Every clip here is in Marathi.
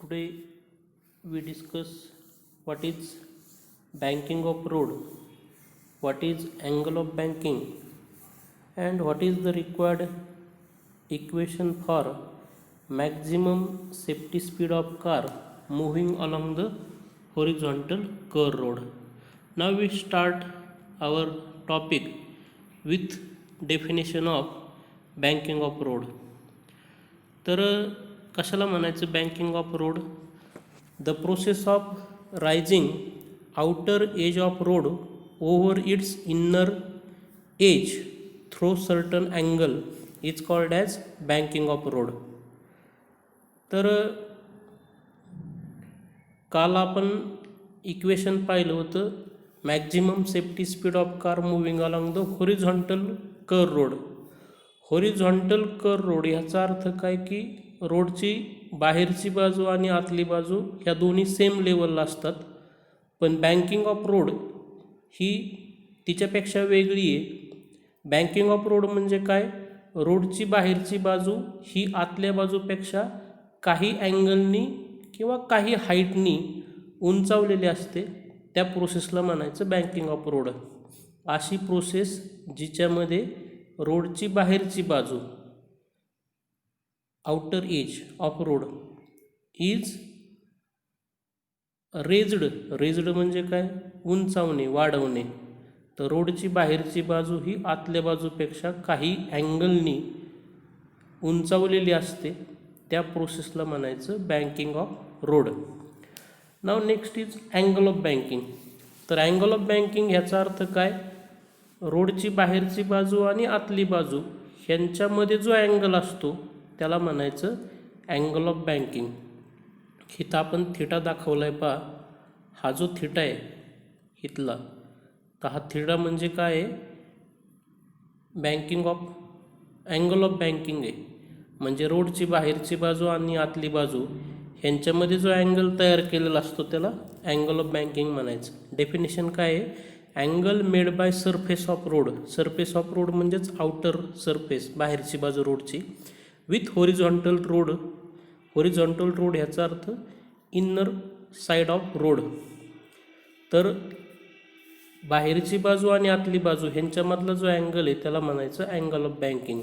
Today we discuss what is banking of road, what is angle of banking, and what is the required equation for maximum safety speed of car moving along the horizontal curve road. Now we start our topic with definition of banking of road. तर कशाला म्हणायचं banking of road? The process of raising outer edge of road over its inner edge through certain angle is called as banking of road. तर काल आपण इक्वेशन पाहिलं होतं maximum safety speed of car moving along the horizontal curve road. Horizontal curve road ह्याचा अर्थ काय की रोडची बाहेरची बाजू आणि आतली बाजू ह्या दोन्ही सेम लेवलला असतात. पण बँकिंग ऑफ रोड ही तिच्यापेक्षा वेगळी आहे. बँकिंग ऑफ रोड म्हणजे काय? रोडची बाहेरची बाजू ही आतल्या बाजूपेक्षा काही अँगलनी किंवा काही हाईटनी उंचावलेली असते. त्या प्रोसेसला म्हणायचं बँकिंग ऑफ रोड. अशी प्रोसेस जिच्यामध्ये रोडची बाहेरची बाजू outer edge of road is raised म्हणजे काय? उंचावणे, वाढवणे. तर रोडची बाहेरची बाजू ही आतल्या बाजूपेक्षा काही अँगलनी उंचावलेली असते. त्या प्रोसेसला म्हणायचं banking of road. Now next is angle of banking. तर अँगल ऑफ बँकिंग ह्याचा अर्थ काय? रोडची बाहेरची बाजू आणि आतली बाजू ह्यांच्यामध्ये जो अँगल असतो त्याला म्हणायचं अँगल ऑफ बँकिंग. इथं आपण थिटा दाखवला आहे पहा. हा जो थिटा आहे इथला, तर हा थिटा म्हणजे काय आहे? Banking of angle of banking आहे. म्हणजे रोडची बाहेरची बाजू आणि आतली बाजू ह्यांच्यामध्ये जो अँगल तयार केलेला असतो त्याला अँगल ऑफ बँकिंग म्हणायचं. डेफिनेशन काय आहे? Angle made by surface of road. Surface of road म्हणजेच आउटर सरफेस, बाहेरची बाजू रोडची, with horizontal road. Horizontal road ह्याचा अर्थ इन्नर साईड ऑफ रोड. तर बाहेरची बाजू आणि आतली बाजू ह्यांच्यामधला जो अँगल आहे त्याला म्हणायचं अँगल ऑफ बँकिंग.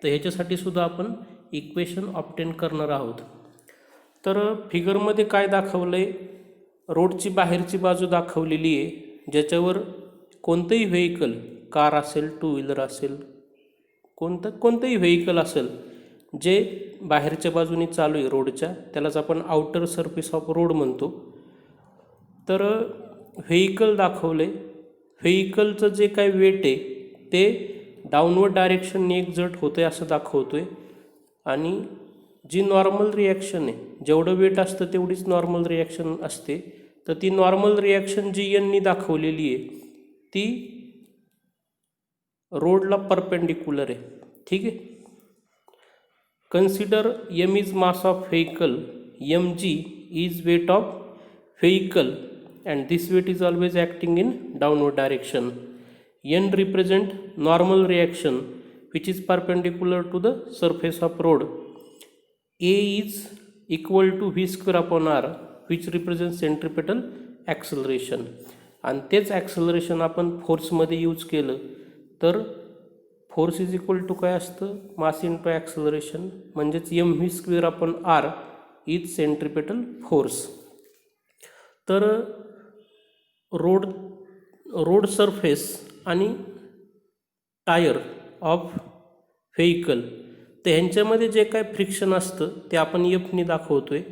तर ह्याच्यासाठी सुद्धा आपण इक्वेशन ऑब्टेन करणार आहोत. तर फिगरमध्ये काय दाखवलं आहे? रोडची बाहेरची बाजू दाखवलेली आहे ज्याच्यावर कोणतंही व्हेकल, कार असेल, टू व्हीलर असेल, कोणतंही व्हेकल असेल जे बाहेरच्या बाजूने चालू आहे रोडच्या, त्यालाच आपण आउटर सरफेस ऑफ रोड म्हणतो. तर व्हेकल दाखवलं आहे. व्हेकलचं जे काय वेट आहे ते डाऊनवर्ड डायरेक्शनने एक्झर्ट होतं आहे असं दाखवतो आहे. आणि जी नॉर्मल रिॲक्शन आहे, जेवढं वेट असतं तेवढीच नॉर्मल रिॲक्शन असते. तर ती नॉर्मल रिॲक्शन जी एननी दाखवलेली आहे ती रोडला परपेंडिक्युलर आहे. ठीक आहे. Consider M is mass of vehicle, M G is weight of vehicle and this weight is always acting in downward direction. N represent normal reaction which is perpendicular to the surface of road. A is equal to V square upon R which represent centripetal acceleration. आणि तेच ॲक्सलरेशन आपण फोर्समध्ये यूज केलं तर फोर्स इज इक्वल टू काय असतं? Mass into acceleration. म्हणजेच M V square upon R is centripetal force. तर रोड सरफेस आणि टायर ऑफ व्हेकल तर ह्यांच्यामध्ये जे काय फ्रिक्शन असतं ते आपण एफनी दाखवतो आहे.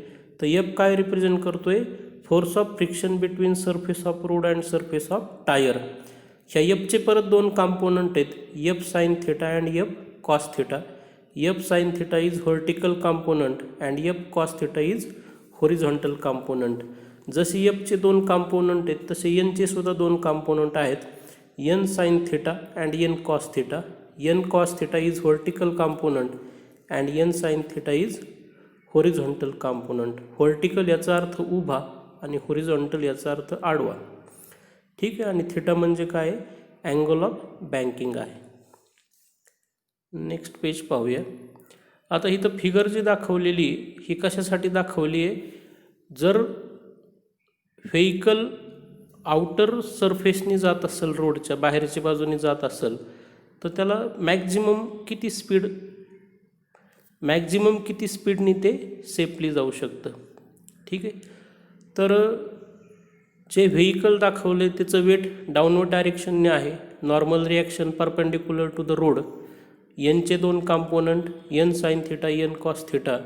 तर एफ काय रिप्रेझेंट करतो आहे? Force of friction between surface of road and surface of tyre. ह्या एफचे परत दोन कॉम्पोनंट आहेत, F sine theta and F cos theta. F sine theta is vertical component and F cos theta is horizontal component. जसे एफचे दोन कॉम्पोनंट आहेत तसे एनचे सुद्धा दोन कॉम्पोनंट आहेत, N sine theta and N cos theta. N cos theta is vertical component and N sine theta is horizontal component. Vertical याचा अर्थ उभा आणि होरिझॉन्टल याचा अर्थ आडवा. ठीक आहे. आणि थिटा म्हणजे काय? अँगल ऑफ बँकिंग आहे. नेक्स्ट पेज पाहूया. आता इथं फिगर जी दाखवलेली ही कशासाठी दाखवली आहे? जर व्हेकल आउटर सरफेसनी जात असेल, रोडच्या बाहेरच्या बाजूने जात असेल, तर त्याला मॅक्झिमम किती स्पीडनी ते सेफली जाऊ शकतं. ठीक आहे. तर जे व्हेकल दाखवले त्याचं वेट डाऊनवर्ड डायरेक्शनने आहे. Normal reaction perpendicular to the road. एनचे दोन component N sine theta N cos theta.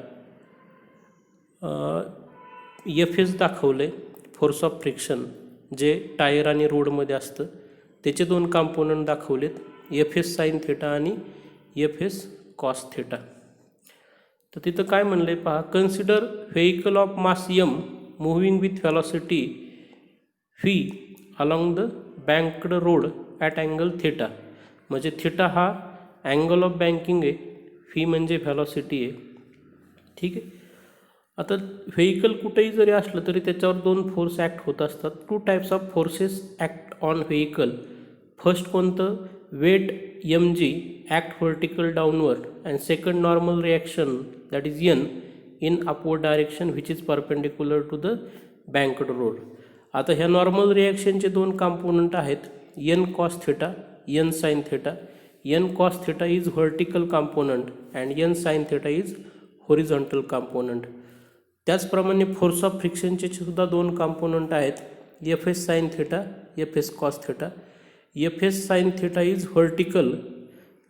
F S दाखवले फोर्स ऑफ फ्रिक्शन जे टायर आणि रोडमध्ये असतं, त्याचे दोन कॉम्पोनंट दाखवलेत, एफ एस साइन थिटा आणि एफ एस कॉस थिटा. तर तिथं काय म्हणलं आहे पहा, consider vehicle of mass M moving with velocity V along the banked road at angle theta. म्हणजे थिटा हा अँगल ऑफ बँकिंग आहे, व्ही म्हणजे व्हेलॉसिटी आहे. ठीक आहे. आता व्हेकल कुठेही जरी असलं तरी त्याच्यावर दोन फोर्स ॲक्ट होत असतात. Two types of forces act on vehicle. First कोणतं, weight M G act vertical downward, and second normal reaction that is N in upward direction which is perpendicular to the banked road. आता ह्या नॉर्मल रिॲक्शनचे दोन कॉम्पोनंट आहेत, N cos theta N sine theta. N cos theta is vertical component and N sine theta is horizontal component. त्याचप्रमाणे फोर्स ऑफ फ्रिक्शनचे सुद्धा दोन कॉम्पोनंट आहेत, F S sine theta F S cos theta. F S sine theta is vertical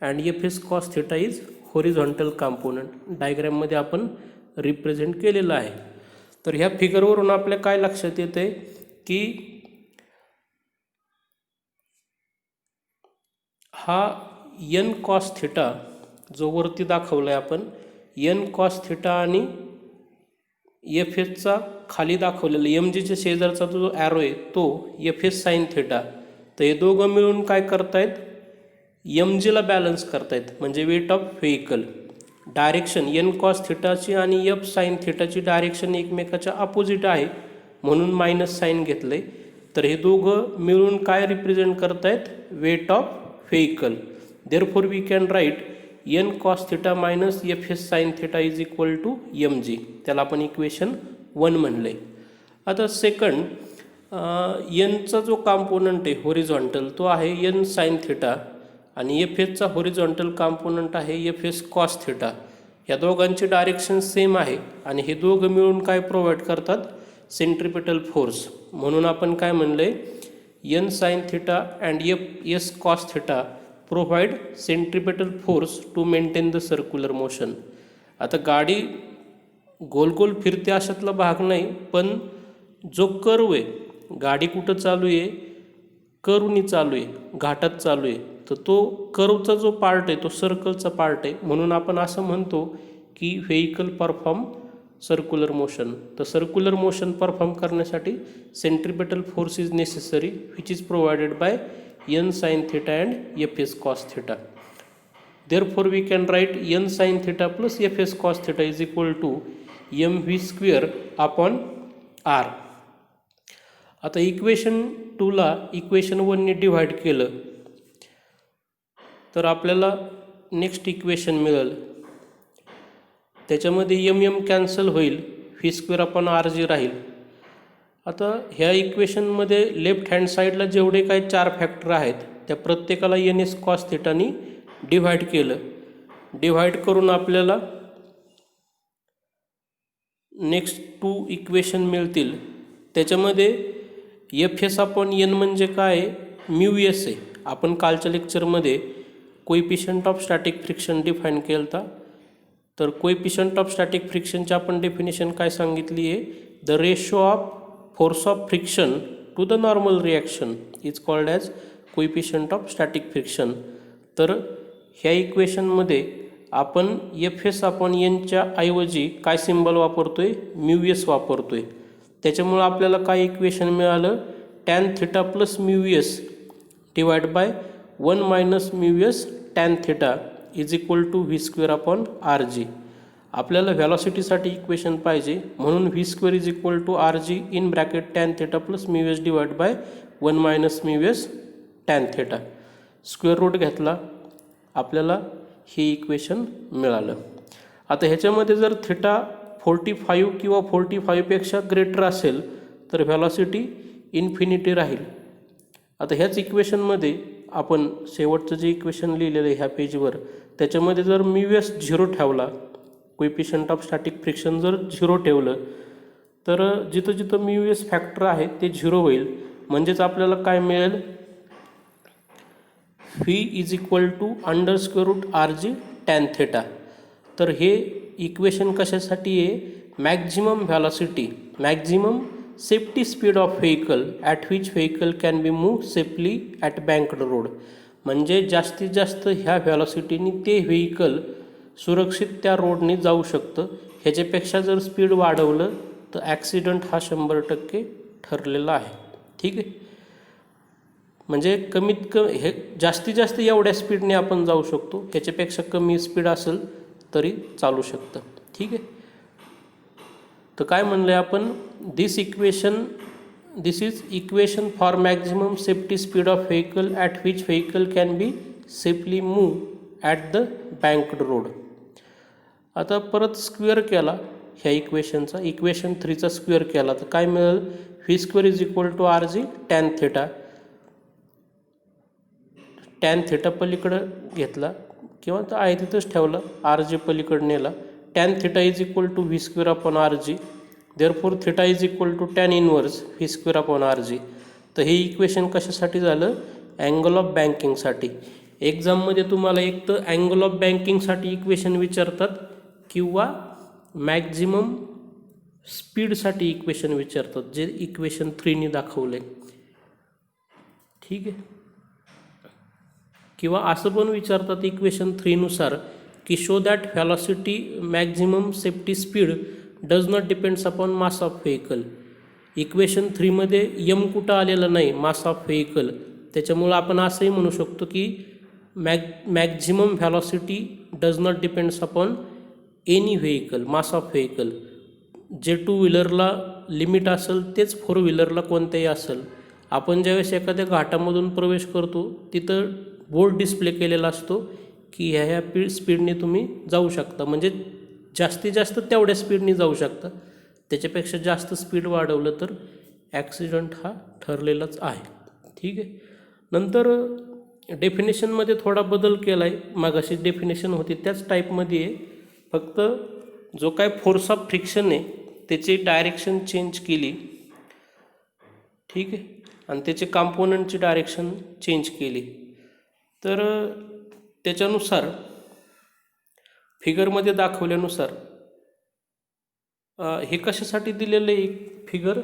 and F S cos theta is horizontal component. डायग्रॅममध्ये आपण रिप्रेझेंट केलेलं आहे. तर ह्या फिगरवरून आपल्या काय लक्षात येते की हा एन कॉस थिटा जो वरती दाखवला आहे आपण, एन कॉस थिटा आणि एफ एसचा खाली दाखवलेला एम जीच्या शेजारचा जो ॲरो आहे तो एफ एस साइन थिटा. तर हे दोघं मिळून काय करतायत, एम जीला बॅलन्स करतायत, म्हणजे weight of vehicle. Direction N cos थिटाची आणि एफ साइन थिटाची डायरेक्शन एकमेकाच्या अपोजिट आहे म्हणून मायनस साईन घेतलं आहे. तर हे दोघं मिळून काय रिप्रेझेंट करतायत, weight of vehicle. Therefore we can write N cos theta minus F S sine theta is equal to M G. त्याला आपण इक्वेशन 1 म्हणलं आहे. आता सेकंड, एनचा जो कॉम्पोनंट आहे हॉरिझॉन्टल तो आहे एन साइन थिटा आणि एफ एसचा हॉरिझॉन्टल कॉम्पोनंट आहे एफ एस कॉस थिटा. या दोघांची डायरेक्शन सेम आहे आणि हे दोघं मिळून काय प्रोव्हाइड करतात, सेंट्रिपेटल फोर्स. म्हणून आपण काय म्हणलं आहे, N sine theta and F S cos theta provide centripetal force to maintain the circular motion. आता गाडी गोल गोल फिरते अशातला भाग नाही, पण जो कर्व आहे, गाडी कुठं चालू आहे, कर्वनी चालू आहे, घाटात चालू आहे, तर तो कर्वचा जो पार्ट आहे तो सर्कलचा पार्ट आहे. म्हणून आपण असं म्हणतो की व्हेकल परफॉर्म सर्क्युलर मोशन. तर सर्क्युलर मोशन परफॉर्म करण्यासाठी centripetal force is necessary which is provided by N sine theta and F S cos theta. Therefore we can write N sine theta plus F S cos theta is equal to M V square upon R. आता इक्वेशन 2ला इक्वेशन 1ने डिव्हाइड केलं तर आपल्याला नेक्स्ट इक्वेशन मिळेल. त्याच्यामध्ये एम एम कॅन्सल होईल, व्ही स्क्वेअर अपॉन आर जी राहील. आता ह्या इक्वेशनमध्ये लेफ्ट हँड साईडला जेवढे काही 4 फॅक्टर आहेत त्या प्रत्येकाला एन एस कॉस थिटानी डिव्हाइड केलं. डिव्हाइड करून आपल्याला नेक्स्ट 2 इक्वेशन मिळतील. त्याच्यामध्ये एफ एस अपॉन एन म्हणजे काय, म्यू एस आहे. आपण कालच्या लेक्चरमध्ये coefficient of static friction define केलं होता. तर कोइफिशियंट ऑफ स्टॅटिक फ्रिक्शनची आपण डेफिनेशन काय सांगितली आहे, the ratio of force of friction to the normal reaction is called as coefficient of static friction. तर ह्या इक्वेशनमध्ये आपण एफ एस अपॉन एनच्या ऐवजी काय सिम्बल वापरतोय, म्यू एस वापरतोय. त्याच्यामुळं आपल्याला काय इक्वेशन मिळालं, tan theta plus mu S divide by 1 minus mu S tan theta is equal to V square upon R G. आपल्याला व्हॅलॉसिटीसाठी इक्वेशन पाहिजे म्हणून V square is equal to R G in bracket tan theta plus mu S divide by 1 minus mu S tan theta. Square root घेतला, आपल्याला हे इक्वेशन मिळालं. आता ह्याच्यामध्ये जर थिटा 45 किंवा 45पेक्षा ग्रेटर असेल तर व्हॅलॉसिटी इन्फिनिटी राहील. आता ह्याच इक्वेशनमध्ये आपण शेवटचं जे इक्वेशन लिहिलेलं आहे ह्या पेजवर, त्याच्यामध्ये जर म्यू एस 0 ठेवला, कोएफिशियंट ऑफ स्टॅटिक फ्रिक्शन जर 0 ठेवलं, तर जिथं जिथं म्यू एस फॅक्टर आहे ते 0 होईल. म्हणजेच आपल्याला काय मिळेल, V is equal to √RG tan theta. तर हे इक्वेशन कशासाठी आहे, maximum velocity, maximum safety speed of vehicle at which vehicle can be move safely at banked road. म्हणजे जास्तीत जास्त ह्या व्हॅलॉसिटीने ते व्हेकल सुरक्षित त्या रोडने जाऊ शकतं. ह्याच्यापेक्षा जर स्पीड वाढवलं तर ॲक्सिडंट हा 100% ठरलेला आहे. ठीक आहे, म्हणजे कमीत हे जास्तीत जास्त एवढ्या स्पीडने आपण जाऊ शकतो, ह्याच्यापेक्षा कमी स्पीड असेल तरी चालू शकतं. ठीक आहे, तर काय म्हणलं आहे आपण, this is equation for maximum safety speed of vehicle at which vehicle can be safely move at the banked road. आता परत स्क्वेअर केला ह्या इक्वेशनचा, इक्वेशन 3चा स्क्वेअर केला तर काय मिळेल, v² is equal to RG tan theta. Tan theta पलीकडं घेतला किंवा तर आहे तिथंच ठेवला, RG पलीकडे नेला. Tan theta is equal to v² upon RG. Therefore theta is equal to tan inverse v² upon RG. तर हे इक्वेशन कशासाठी झालं, अँगल ऑफ बँकिंगसाठी. एक्झाममध्ये तुम्हाला एक तर अँगल ऑफ बँकिंगसाठी इक्वेशन विचारतात किंवा मॅक्झिमम स्पीडसाठी इक्वेशन विचारतात, जे इक्वेशन 3नी दाखवलं आहे. ठीक आहे, किंवा असं पण विचारतात इक्वेशन 3नुसार की show that velocity maximum safety speed does not depends upon mass of vehicle. Equation 3मध्ये यम कुठं आलेलं नाही, मास ऑफ व्हेकल. त्याच्यामुळं आपण असंही म्हणू शकतो की maximum velocity does not depends upon any vehicle, mass of vehicle. जे 2 व्हीलरला लिमिट असेल तेच 4 व्हीलरला कोणत्याही असेल. आपण ज्यावेळेस एखाद्या घाटामधून प्रवेश करतो तिथं बोर्ड डिस्प्ले केलेला असतो की ह्या स्पीडने तुम्ही जाऊ शकता, म्हणजे जास्तीत जास्त तेवढ्या स्पीडने जाऊ शकता. त्याच्यापेक्षा जास्त स्पीड वाढवलं तर ॲक्सिडंट हा ठरलेलाच आहे. ठीक आहे, नंतर डेफिनेशनमध्ये थोडा बदल केला आहे. मागाशी डेफिनेशन होती त्याच टाईपमध्ये आहे, फक्त जो काय फोर्स ऑफ फ्रिक्शन आहे त्याची डायरेक्शन चेंज केली. ठीक आहे, आणि त्याचे कॉम्पोनंटची डायरेक्शन चेंज केली. तर त्याच्यानुसार फिगरमध्ये दाखवल्यानुसार हे कशासाठी दिलेलं आहे figure,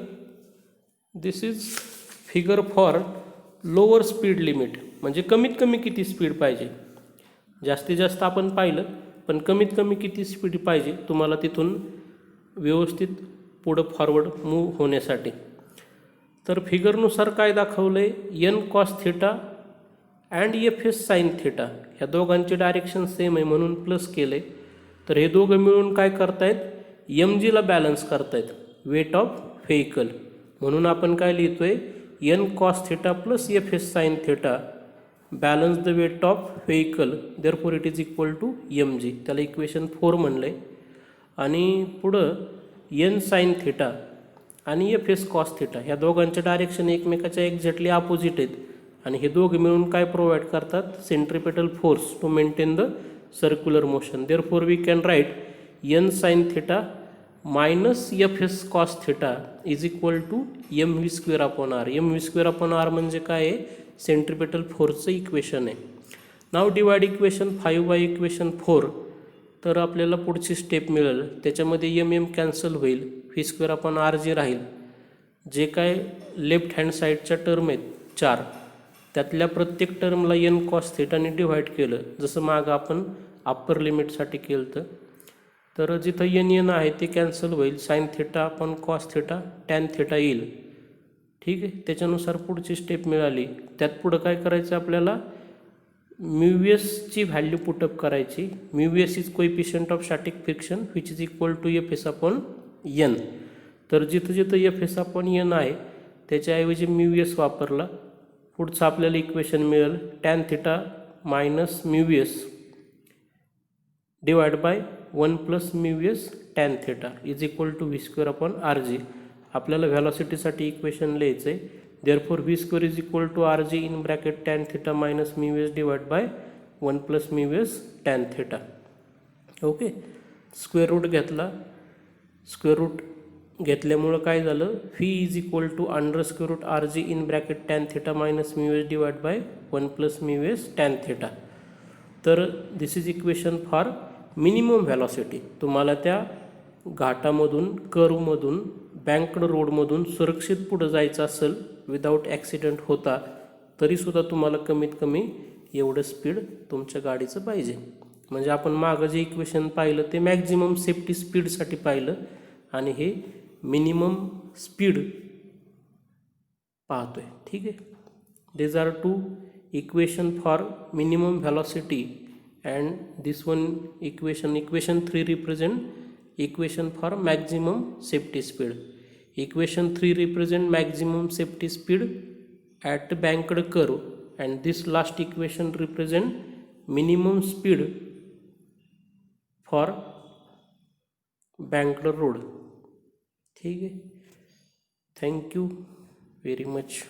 this is figure for lower speed limit. म्हणजे कमीत कमी किती स्पीड पाहिजे, जास्तीत जास्त आपण पाहिलं, पण कमीत कमी किती स्पीड पाहिजे तुम्हाला तिथून व्यवस्थित पुढं फॉरवर्ड मूव्ह होण्यासाठी. तर फिगरनुसार काय दाखवलं आहे, n cos theta and FS sine theta, ह्या दोघांची डायरेक्शन सेम आहे म्हणून प्लस केलं आहे. तर हे दोघं मिळून काय करतायत, mgला बॅलन्स करतायत, वेट ऑफ व्हेकल. म्हणून आपण काय लिहितो आहे, n cos theta plus FS sine theta balance the weight of vehicle, therefore it is equal to mg. त्याला इक्वेशन 4 म्हणलं आहे. आणि पुढं n साइन थीटा आणि FS कॉस थीटा ह्या दोघांच्या डायरेक्शन एकमेकाच्या एक्झॅक्टली अपोजिट आहेत, आणि हे दोघे मिळून काय प्रोव्हाइड करतात, centripetal force to maintain the circular motion. Therefore we can write n sine theta minus FS cos theta is equal to mv² upon r. mv² upon r म्हणजे काय आहे, सेंट्रिपेटल फोर्सचं इक्वेशन आहे. Now divide equation 5 by equation 4. तर आपल्याला पुढची स्टेप मिळेल, त्याच्यामध्ये mm कॅन्सल होईल, v² अपॉन r जे राहील. जे काय लेफ्ट हँड साईडच्या टर्म आहेत 4, त्यातल्या प्रत्येक टर्मला n कॉस थीटाने डिव्हाइड केलं, जसं मागं आपण अप्पर लिमिटसाठी केलं. तर जिथं n आहे ते कॅन्सल होईल, sine theta upon cos theta tan theta येईल. ठीक आहे, त्याच्यानुसार पुढची स्टेप मिळाली. त्यात पुढं काय करायचं आपल्याला, म्यूएसची व्हॅल्यू पुटअप करायची. Mu S is coefficient of static friction which is equal to FS upon n. तर जिथं जिथं FS अपॉन n आहे त्याच्याऐवजी म्यूएस वापरला. पुढचं आपल्याला इक्वेशन मिळेल tan theta minus mu S divide by 1 plus mu S tan theta is equal to V square upon R G. आपल्याला व्हॅलॉसिटीसाठी इक्वेशन लिहायचं आहे. Therefore V square is equal to R G in bracket tan theta minus mu S divide by 1 plus mu S tan theta. Okay, square root घेतला. स्क्वेअर रूट घेतल्यामुळं काय झालं, V is equal to under square root R G in bracket tan theta minus mu S divide by 1 plus mu S tan theta. तर this is equation for minimum velocity. तुम्हाला त्या घाटामधून कर्वमधून बँकड रोडमधून सुरक्षित पुढं जायचं असेल विदाऊट ॲक्सिडेंट होता तरीसुद्धा तुम्हाला कमीत कमी एवढं स्पीड तुमच्या गाडीचं पाहिजे. म्हणजे आपण मागं जे इक्वेशन पाहिलं ते मॅक्झिमम सेफ्टी स्पीडसाठी पाहिलं आणि हे मिनिमम स्पीड पाहतोय. ठीक आहे, these are two equation for minimum velocity and this one equation 3 represent equation for maximum safety speed. Equation 3 represent maximum safety speed at banked curve and this last equation represent minimum speed for banked road. ठीक आहे, थँक्यू व्हेरी मच.